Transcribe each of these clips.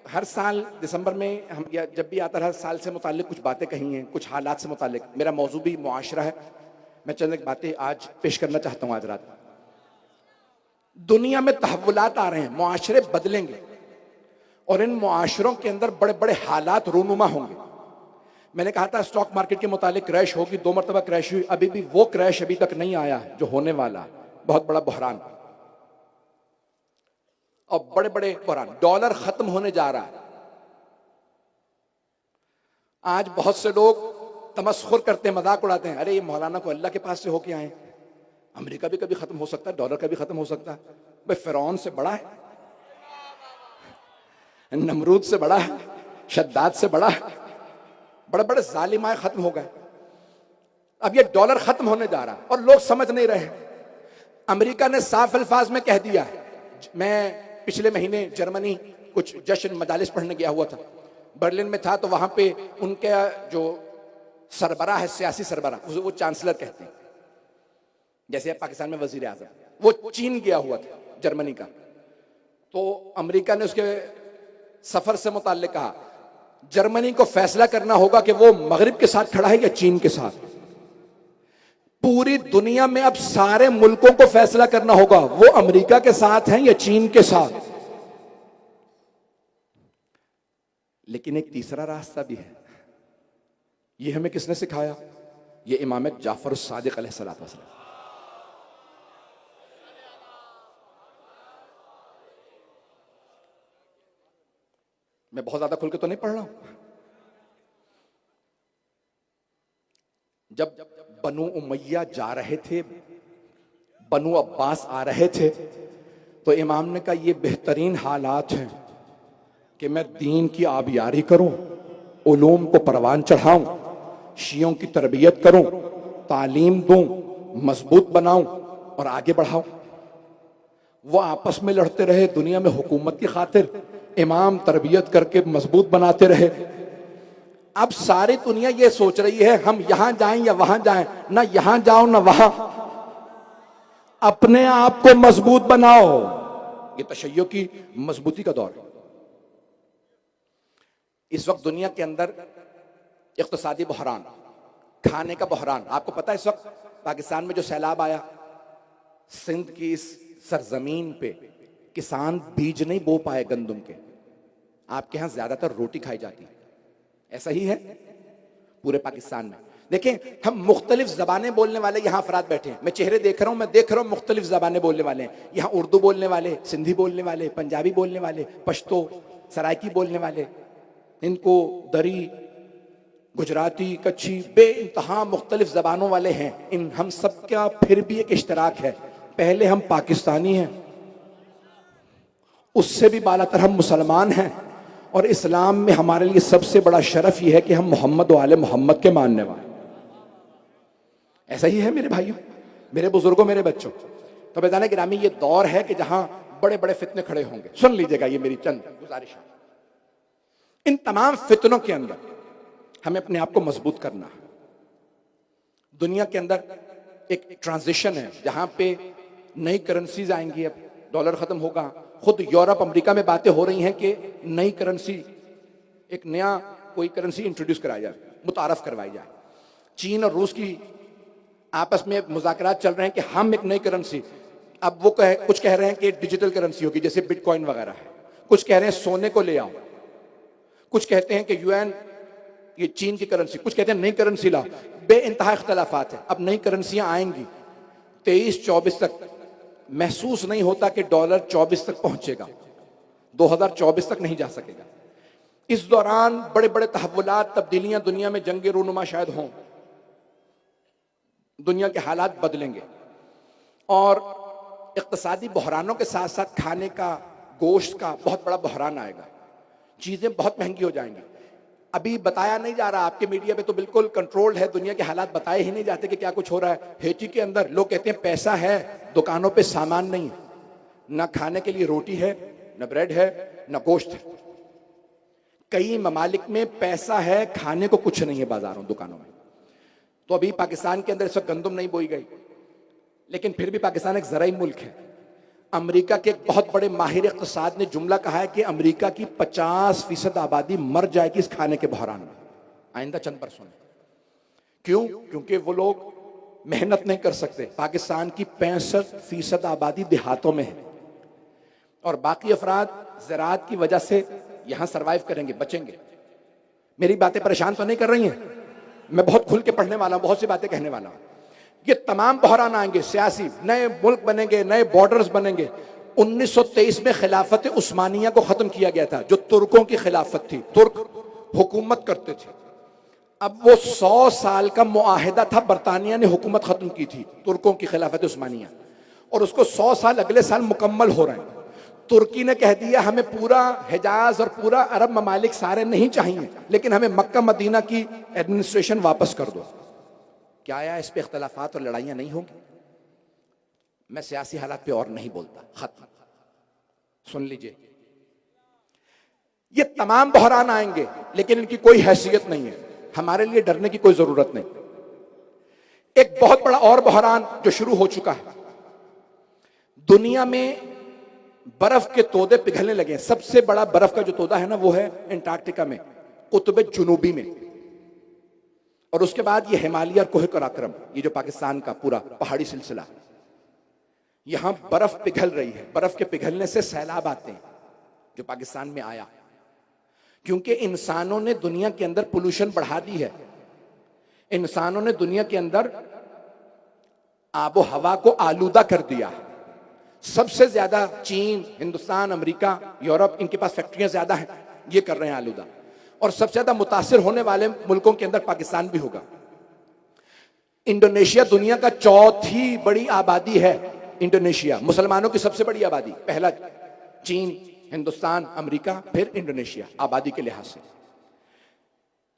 हर साल दिसंबर में हम या जब भी आता है, हर साल से मुताल्लिक कुछ बातें कही हैं, कुछ हालात से मुताल्लिक। मेरा मौजू भी मुआशरा है। मैं चंद एक बातें आज पेश करना चाहता हूं। आज रात दुनिया में तहव्वुलात आ रहे हैं, मुआशरे बदलेंगे और इन मुआशरों के अंदर बड़े बड़े हालात रूनुमा होंगे। मैंने कहा था स्टॉक मार्केट के मुतालिक क्रैश होगी, 2 मरतबा क्रैश हुई, अभी भी वो क्रैश अभी तक नहीं आया जो होने वाला है। बहुत बड़ा बहरान और बड़े बड़े बहरान। डॉलर खत्म होने जा रहा है। आज बहुत से लोग तमस्खुर करते हैं, मजाक उड़ाते हैं, अरे ये मौलाना को अल्लाह के पास से होके आए, अमेरिका भी कभी खत्म हो सकता है, डॉलर का भी खत्म हो सकता है। भाई फिरौन से बड़ा है, नमरूद से बड़ा है, शद्दाद से बड़ा है, बड़े बड़े जालिमाए खत्म हो गए। अब ये डॉलर खत्म होने जा रहा है और लोग समझ नहीं रहे। अमेरिका ने साफ अल्फाज में कह दिया है। मैं पिछले महीने जर्मनी कुछ जश्न मजालिस पढ़ने गया हुआ था, बर्लिन में था, तो वहां पे उनके जो सरबराह है, सियासी सरबराह, वो चांसलर कहते हैं, जैसे पाकिस्तान में वजीर आजम, वो चीन गया हुआ था, जर्मनी का। तो अमेरिका ने उसके सफर से मुताल्लिक कहा, जर्मनी को फैसला करना होगा कि वो मगरिब के साथ खड़ा है या चीन के साथ। पूरी दुनिया में अब सारे मुल्कों को फैसला करना होगा वो अमेरिका के साथ हैं या चीन के साथ। लेकिन एक तीसरा रास्ता भी है। ये हमें किसने सिखाया? ये इमाम जाफर सादिक अलैहिस्सलातु वस्सलाम। मैं बहुत ज्यादा खुल के तो नहीं पढ़ रहा हूं। जब बनु उमैया जा रहे थे, बनु अब्बास आ रहे थे, तो इमाम ने कहा ये बेहतरीन हालात हैं कि मैं दीन की आबियारी करूं, उलूम को परवान चढ़ाऊं, शियों की तरबियत करूं, तालीम दूं, मजबूत बनाऊं और आगे बढ़ाऊं। वो आपस में लड़ते रहे दुनिया में हुकूमत की खातिर, इमाम तरबियत करके मजबूत बनाते रहे। अब सारी दुनिया ये सोच रही है हम यहां जाएं या वहां जाएं, ना यहां जाओ ना वहां, अपने आप को मजबूत बनाओ। ये तशय्यो की मजबूती का दौर है। इस वक्त दुनिया के अंदर इक्तिसादी बहरान, खाने का बहरान। आपको पता है इस वक्त पाकिस्तान में जो सैलाब आया, सिंध की इस सरजमीन पे किसान बीज नहीं बो पाए गंदम के। आपके यहां ज्यादातर रोटी खाई जाती है, ऐसा ही है पूरे पाकिस्तान में। देखें, हम मुख्तलिफ जबानें बोलने वाले यहां अफराद बैठे हैं। मैं चेहरे देख रहा हूं, मैं देख रहा हूं मुख्तलिफ जबानें बोलने वाले हैं। यहां उर्दू बोलने वाले, सिंधी बोलने वाले, पंजाबी बोलने वाले, पश्तो, सराइकी बोलने वाले, इनको दरी, गुजराती, कच्छी, बेइंतहा मुख्तलिफ जबानों वाले हैं। इन हम सब का फिर भी एक इश्तराक है, पहले हम पाकिस्तानी हैं, उससे भी बालातर हम मुसलमान हैं। और इस्लाम में हमारे लिए सबसे बड़ा शरफ यह है कि हम मोहम्मद व आले मोहम्मद के मानने वाले। ऐसा ही है मेरे भाइयों, मेरे बुजुर्गों, मेरे बच्चों। तो बेदाने गिरामी, ये दौर है कि जहां बड़े बड़े फितने खड़े होंगे। सुन लीजिएगा, ये मेरी चंद गुजारिश है। इन तमाम फितनों के अंदर हमें अपने आप को मजबूत करना है। दुनिया के अंदर एक ट्रांजिशन है जहां पे नई करेंसीज आएंगी। अब डॉलर खत्म होगा। खुद यूरोप, अमेरिका में बातें हो रही हैं कि नई करेंसी, एक नया कोई करेंसी इंट्रोड्यूस कराई जाए, मुतारफ करवाई जाए। चीन और रूस की आपस में मुज़ाकरात चल रहे हैं कि हम एक नई करेंसी, अब वो कुछ कह रहे हैं कि डिजिटल करेंसी होगी जैसे बिटकॉइन वगैरह है, कुछ कह रहे हैं सोने को ले आओ, कुछ कहते हैं कि यूएन, ये चीन की करेंसी, कुछ कहते हैं नई करेंसी लाओ। बेइंतहा इख्तलाफात है। अब नई करेंसियां आएंगी 23-24 तक। महसूस नहीं होता कि डॉलर 24 तक पहुंचेगा, 2024 तक नहीं जा सकेगा। इस दौरान बड़े बड़े तहव्वुलात, तब्दीलियां दुनिया में, जंगे रूनुमा शायद हों, दुनिया के हालात बदलेंगे और इक्तिसादी बहरानों के साथ साथ खाने का, गोश्त का बहुत बड़ा बहरान आएगा। चीजें बहुत महंगी हो जाएंगी। अभी बताया नहीं जा रहा, आपके मीडिया पे तो बिल्कुल कंट्रोल्ड है, दुनिया के हालात बताए ही नहीं जाते कि क्या कुछ हो रहा है। हेटी के अंदर लोग कहते हैं पैसा है, दुकानों पे सामान नहीं है, ना खाने के लिए रोटी है, ना ब्रेड है, ना गोश्त है। कई ममालिक में पैसा है, खाने को कुछ नहीं है बाजारों, दुकानों में। तो अभी पाकिस्तान के अंदर इस वक्त गंदम नहीं बोई गई, लेकिन फिर भी पाकिस्तान एक ज़राई मुल्क है। अमेरिका के एक बहुत बड़े माहिर इक़्तिसाद ने जुमला कहा है कि अमेरिका की 50% आबादी मर जाएगी इस खाने के बहरान में आइंदा चंद बरसों में। क्यों? क्योंकि वो लोग मेहनत नहीं कर सकते। पाकिस्तान की 65% आबादी देहातों में है और बाकी अफराद ज़राअत की वजह से यहां सरवाइव करेंगे, बचेंगे। मेरी बातें परेशान तो नहीं कर रही हैं? मैं बहुत खुल के पढ़ने वाला हूं, बहुत सी बातें कहने वाला हूं। ये तमाम बहरान आएंगे, सियासी, नए मुल्क बनेंगे, नए बॉर्डर्स बनेंगे। 1923 में खिलाफत उस्मानिया को खत्म किया गया था, जो तुर्कों की खिलाफत थी, तुर्क हुकूमत करते थे। अब वो 100 साल का मुआहिदा था, बरतानिया ने हुकूमत खत्म की थी तुर्कों की खिलाफत उस्मानिया, और उसको 100 साल अगले साल मुकम्मल हो रहे हैं। तुर्की ने कह दिया हमें पूरा हिजाज और पूरा अरब ममालिक सारे नहीं चाहिए, लेकिन हमें मक्का मदीना की एडमिनिस्ट्रेशन वापस कर दो। क्या आया इस पे इख्तलाफात और लड़ाइयां नहीं होंगी? मैं सियासी हालात पे और नहीं बोलता, खत्म। सुन लीजिए, ये तमाम बहरान आएंगे लेकिन इनकी कोई हैसियत नहीं है, हमारे लिए डरने की कोई जरूरत नहीं। एक बहुत बड़ा और बहरान जो शुरू हो चुका है, दुनिया में बर्फ के तोदे पिघलने लगे हैं। सबसे बड़ा बर्फ का जो तोदा है ना, वो है अंटार्कटिका में, कुतुब जुनूबी में। और उसके बाद ये हिमालय और कोह कराक्रम, ये जो पाकिस्तान का पूरा पहाड़ी सिलसिला, यहां बर्फ पिघल रही है। बर्फ के पिघलने से सैलाब आते हैं, जो पाकिस्तान में आया, क्योंकि इंसानों ने दुनिया के अंदर पोल्यूशन बढ़ा दी है। इंसानों ने दुनिया के अंदर आबो हवा को आलूदा कर दिया। सबसे ज्यादा चीन, हिंदुस्तान, अमेरिका, यूरोप, इनके पास फैक्ट्रियां ज्यादा हैं, ये कर रहे हैं आलूदा। और सबसे ज्यादा मुतासिर होने वाले मुल्कों के अंदर पाकिस्तान भी होगा। इंडोनेशिया दुनिया का चौथी बड़ी आबादी है। इंडोनेशिया मुसलमानों की सबसे बड़ी आबादी, पहला चीन, हिंदुस्तान, अमेरिका, फिर इंडोनेशिया आबादी के लिहाज से।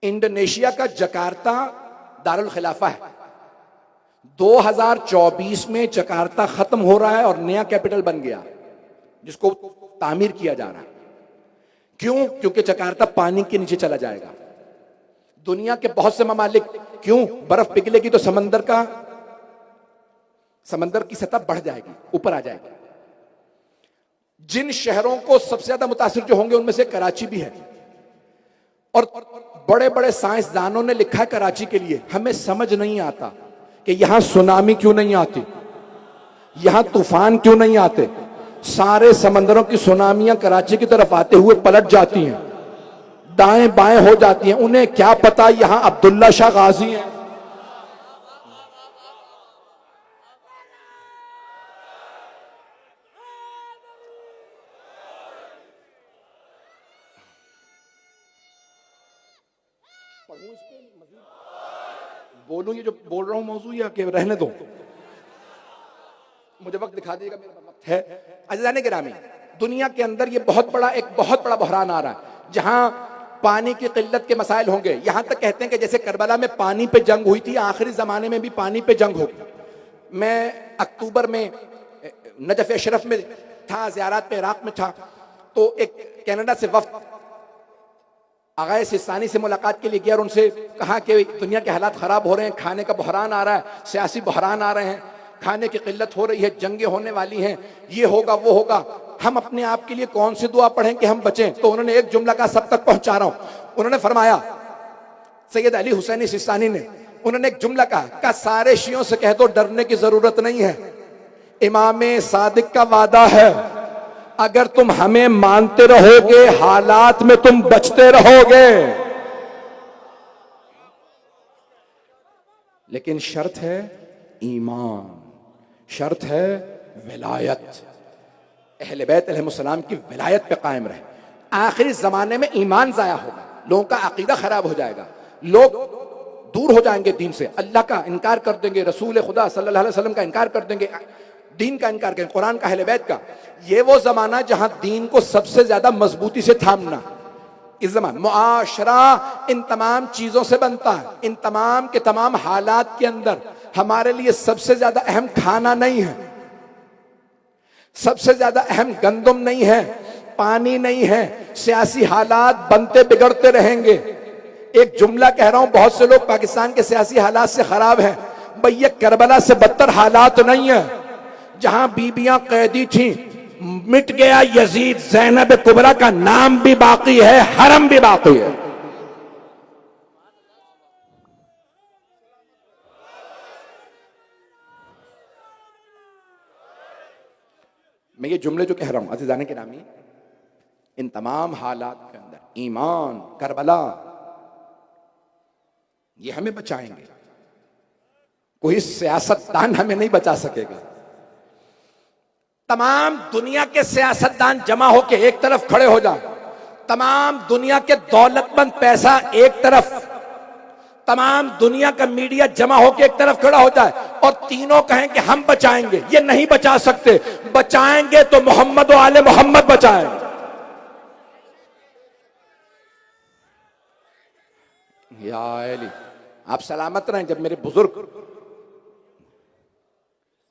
इंडोनेशिया का जकार्ता दारुल खिलाफा है। 2024 में जकार्ता खत्म हो रहा है और नया कैपिटल बन गया, जिसको तामीर किया जा रहा है। क्यों? क्योंकि जकार्ता पानी के नीचे चला जाएगा। दुनिया के बहुत से ममालिक, क्यों? बर्फ पिघलेगी तो समंदर की सतह बढ़ जाएगी, ऊपर आ जाएगी। जिन शहरों को सबसे ज्यादा मुतासिर जो होंगे उनमें से कराची भी है। और बड़े बड़े साइंसदानों ने लिखा है कराची के लिए, हमें समझ नहीं आता कि यहां सुनामी क्यों नहीं आती, यहां तूफान क्यों नहीं आते। सारे समंदरों की सुनामियां कराची की तरफ आते हुए पलट जाती हैं, दाएं बाएं हो जाती हैं। उन्हें क्या पता यहां अब्दुल्ला शाह गाजी हैं। बोलूं ये जो बोल रहा हूं मौजूद, या कि रहने दो? मुझे वक्त दिखा देगा, मेरा वक्त है। अज़ीज़ान गिरामी, दुनिया के अंदर ये एक बहुत बड़ा बहरान आ रहा है, जहां पानी की किल्लत के मसाइल होंगे। यहां तक कहते हैं कि जैसे करबला में पानी पे जंग हुई थी, आखिरी जमाने में भी पानी पे जंग होगी। मैं अक्टूबर में नजफ अशरफ में था, ज़ियारत पे इराक में था, तो एक कनाडा से वफ्द आगाए सिस्तानी से मुलाकात के लिए गया और उनसे कहा कि दुनिया के हालात खराब हो रहे हैं, खाने का बहरान आ रहा है, सियासी बहरान आ रहे हैं, खाने की किल्लत हो रही है, जंगें होने वाली हैं, ये होगा वो होगा, हम अपने आप के लिए कौन सी दुआ पढ़ें कि हम बचें। तो उन्होंने एक जुमला का सब तक पहुंचा रहा हूं। उन्होंने फरमाया, सैयद अली हुसैनी सिस्तानी ने, उन्होंने एक जुमला कहा, सारे शियों से कह दो डरने की जरूरत नहीं है, इमाम सादिक का वादा है, अगर तुम हमें मानते रहोगे हालात में तुम बचते रहोगे, लेकिन शर्त है ईमान, शर्त है विलायत, अहले बैत अलैहिस्सलाम की विलायत पे कायम रहे। आखिरी जमाने में ईमान जाया होगा, लोगों का अकीदा खराब हो जाएगा, लोग दूर हो जाएंगे दीन से, अल्लाह का इनकार कर देंगे, रसूल खुदा सल्लल्लाहु अलैहि वसल्लम का इनकार कर देंगे, दीन का इनकार करें, कुरान का, अहले बैत का। ये वो जमाना जहां दीन को सबसे ज्यादा मजबूती से थामना, इस जमाने मुआशरा इन तमाम चीजों से बनता है। इन तमाम के तमाम हालात के अंदर हमारे लिए सबसे ज्यादा अहम खाना नहीं है, सबसे ज्यादा अहम गंदम नहीं है, पानी नहीं है। सियासी हालात बनते बिगड़ते रहेंगे। एक जुमला कह रहा हूं, बहुत से लोग पाकिस्तान के सियासी हालात से खराब हैं। भाई ये करबला से बदतर हालात नहीं है, जहां बीबियां कैदी थीं, मिट गया यजीद, ज़ैनब कुबरा का नाम भी बाकी है, हरम भी बाकी है। मैं ये जुमले जो कह रहा हूं अज़ीज़ान गिरामी, इन तमाम हालात के अंदर ईमान, करबला, ये हमें बचाएंगे। कोई सियासतदान हमें नहीं बचा सकेगा। तमाम दुनिया के सियासतदान जमा होकर एक तरफ खड़े हो जाए, तमाम दुनिया के दौलतमंद पैसा एक तरफ, तमाम दुनिया का मीडिया जमा होकर एक तरफ खड़ा हो जाए और तीनों कहें कि हम बचाएंगे, ये नहीं बचा सकते। बचाएंगे तो मोहम्मद और आले मोहम्मद बचाएंगे। या अली, आप सलामत रहें। जब मेरे बुजुर्ग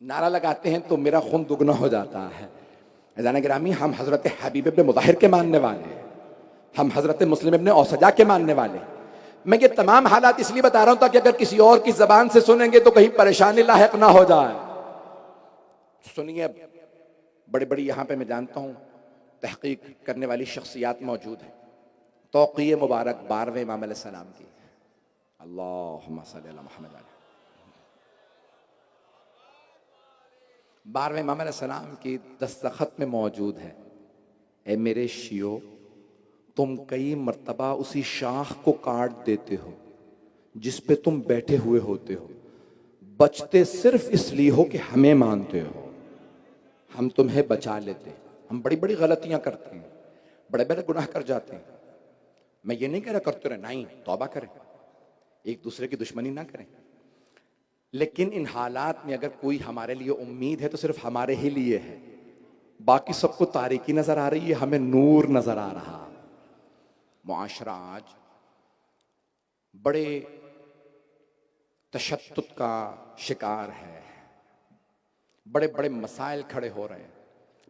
नारा लगाते हैं तो मेरा खून दुगना हो जाता है। अज़ीज़ान गिरामी, हम हजरत हबीब इब्न मुताहिर के मानने वाले हैं, हम हजरत मुस्लिम इब्न औसजा के मानने वाले हैं। मैं ये तमाम हालात इसलिए बता रहा हूं ताकि अगर किसी और की जबान से सुनेंगे तो कहीं परेशानी लायक ना हो जाए। सुनिए, बड़ी बड़ी यहां पे मैं जानता हूं तहकीक करने वाली शख्सियात मौजूद है। तौक़ीए मुबारक 12वें इमाम अलैहिस्सलाम की, अल्लाहुम्मा सल्ली अला मुहम्मद, 12वें इमाम अलैहिस्सलाम की दस्तखत में मौजूद है, ए मेरे शियो, तुम कई मर्तबा उसी शाख को काट देते हो जिस पे तुम बैठे हुए होते हो, बचते सिर्फ इसलिए हो कि हमें मानते हो। हम तुम्हें बचा लेते। हम बड़ी बड़ी गलतियां करते हैं, बड़े बड़े गुनाह कर जाते हैं। मैं ये नहीं कह रहा करते रहे, नहीं, तौबा करें, एक दूसरे की दुश्मनी ना करें। लेकिन इन हालात में अगर कोई हमारे लिए उम्मीद है तो सिर्फ हमारे ही लिए है। बाकी सबको तारीकी नजर आ रही है, हमें नूर नजर आ रहा। मुआशरा आज बड़े तशद्दुद का शिकार है, बड़े बड़े मसाइल खड़े हो रहे हैं।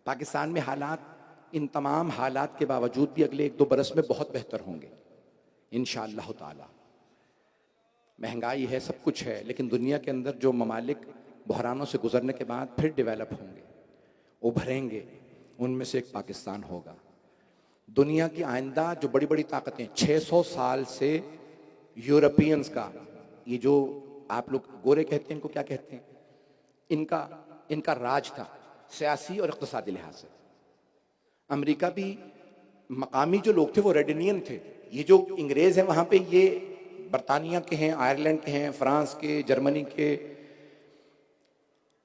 पाकिस्तान में हालात, इन तमाम हालात के बावजूद भी अगले 1-2 बरस में बहुत बेहतर होंगे इंशाअल्लाह ताला। महंगाई है, सब कुछ है, लेकिन दुनिया के अंदर जो ममालिक बहरानों से गुजरने के बाद फिर डेवलप होंगे, उभरेंगे, उनमें से एक पाकिस्तान होगा। दुनिया की आइंदा जो बड़ी बड़ी ताकतें, 600 साल से यूरोपियंस का, ये जो आप लोग गोरे कहते हैं, इनको क्या कहते हैं, इनका राज था सियासी और इक़्तिसादी लिहाज से। अमेरिका भी, मकामी जो लोग थे वो रेडिनियन थे। ये जो अंग्रेज हैं वहां पे, ये बरतानिया के हैं, आयरलैंड के हैं, फ्रांस के, जर्मनी के।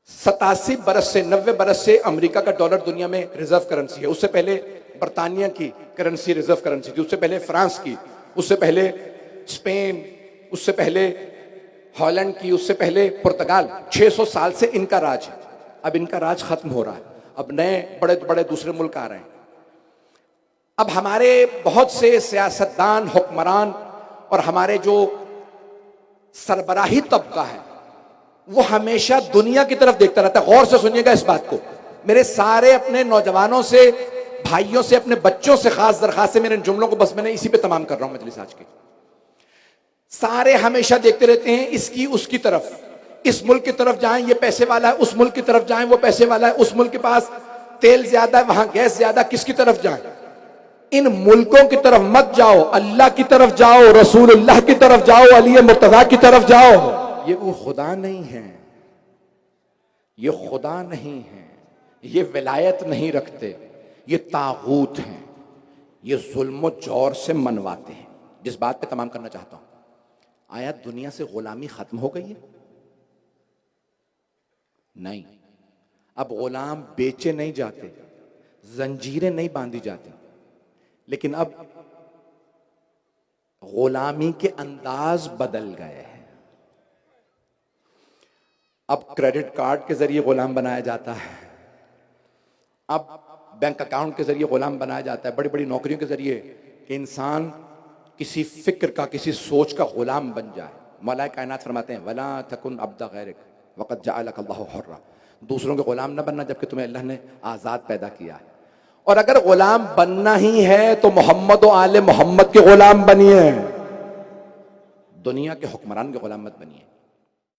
87 बरस से 90 बरस से अमेरिका का डॉलर दुनिया में रिजर्व करेंसी है। उससे पहले बरतानिया की करेंसी रिजर्व करेंसी थी, उससे पहले फ्रांस की, उससे पहले स्पेन, उससे पहले हॉलैंड की, उससे पहले पुर्तगाल। 600 साल से इनका राज है। अब इनका राज खत्म हो रहा है, अब नए बड़े बड़े दूसरे मुल्क आ रहे हैं। अब हमारे बहुत से सियासतदान, हुक्मरान और हमारे जो सरबराही तबका है वो हमेशा दुनिया की तरफ देखता रहता है। गौर से सुनिएगा इस बात को। मेरे सारे अपने नौजवानों से, भाइयों से, अपने बच्चों से खास दरखास्त है, मेरे इन जुमलों को बस मैंने इसी पे तमाम कर रहा हूं मजलिस आज की। सारे हमेशा देखते रहते हैं इसकी उसकी तरफ, इस मुल्क की तरफ जाएं ये पैसे वाला है, उस मुल्क की तरफ जाएं वो पैसे वाला है, उस मुल्क के पास तेल ज्यादा है, वहां गैस ज्यादा, किसकी तरफ जाएं। इन मुल्कों की तरफ मत जाओ, अल्लाह की तरफ जाओ, रसूलुल्लाह की तरफ जाओ, अली मुर्तजा की तरफ जाओ। ये वो खुदा नहीं है, ये खुदा नहीं है, ये विलायत नहीं रखते, ये तागूत हैं, ये जुल्म जौर से मनवाते हैं। जिस बात पे तमाम करना चाहता हूं, आया दुनिया से गुलामी खत्म हो गई है? नहीं। अब गुलाम बेचे नहीं जाते, जंजीरें नहीं बांधी जाती, लेकिन अब गुलामी के अंदाज बदल गए हैं। अब क्रेडिट कार्ड के जरिए गुलाम बनाया जाता है, अब बैंक अकाउंट के जरिए गुलाम बनाया जाता है, बड़ी बड़ी नौकरियों के जरिए, कि इंसान किसी फिक्र का, किसी सोच का गुलाम बन जाए। मौला कायनात फरमाते हैं, वला तकुन अब्दा गैरिक वक़द जअलक अल्लाहु हुर्रा। दूसरों के गुलाम न बनना जबकि तुम्हें अल्लाह ने आज़ाद पैदा किया है। और अगर गुलाम बनना ही है तो मोहम्मद और आले मोहम्मद के गुलाम बनिए, दुनिया के हुक्मरान के गुलाम मत बनिए।